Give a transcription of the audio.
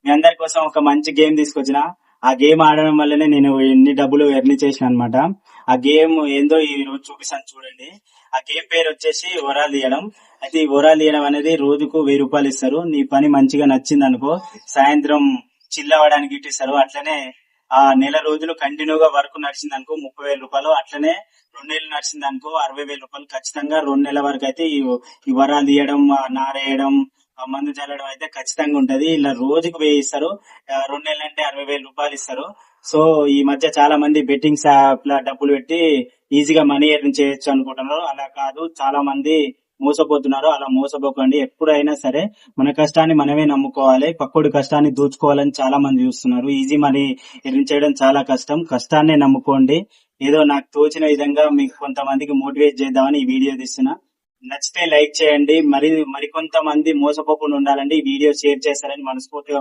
మీ అందరి కోసం ఒక మంచి గేమ్ తీసుకొచ్చిన. ఆ గేమ్ ఆడడం వల్లనే నేను ఎన్ని డబ్బులు ఎర్న్ చేసిన అనమాట. ఆ గేమ్ ఏందో ఈ రోజు చూపిస్తాను చూడండి. ఆ గేమ్ పేరు వచ్చేసి వరాలు తీయడం. అయితే ఈ వరాలు తీయడం అనేది రోజుకు 1000 రూపాయలు ఇస్తారు. నీ పని మంచిగా నచ్చింది అనుకో, సాయంత్రం చిల్ అవ్వడానికి ఇస్తారు. అట్లనే ఆ నెల రోజులు కంటిన్యూగా వర్క్ నడిచింది అనుకో 30,000 రూపాయలు. అట్లనే 2 నెలలు నడిచింది అనుకో 60,000 రూపాయలు. ఖచ్చితంగా 2 నెలల వరకు అయితే ఈ వరాలు తీయడం, ఆ నారేయడం, ఆ మందు చల్లడం అయితే ఖచ్చితంగా ఉంటది. ఇలా రోజుకు 1000 ఇస్తారు. 2 నెలలు అంటే 60,000 రూపాయలు ఇస్తారు. సో ఈ మధ్య చాలా మంది బెట్టింగ్స్ యాప్ లా డబ్బులు పెట్టి ఈజీగా మనీ ఎర్న్ చేయొచ్చు అనుకుంటున్నారు. అలా కాదు, చాలా మంది మోసపోతున్నారు. అలా మోసపోకండి. ఎప్పుడైనా సరే మన కష్టాన్ని మనమే నమ్ముకోవాలి. పక్కోడి కష్టాన్ని దోచుకోవాలని చాలా మంది చూస్తున్నారు. ఈజీ మనీ ఎర్న్ చేయడం చాలా కష్టం. కష్టాన్నే నమ్ముకోండి. ఏదో నాకు తోచిన విధంగా మీకు కొంతమందికి మోటివేట్ చేద్దామని ఈ వీడియో తీస్తున్నా. నచ్చితే లైక్ చేయండి. మరికొంతమంది మోసపోకుండా ఉండాలంటే ఈ వీడియో షేర్ చేస్తారని మనస్ఫూర్తిగా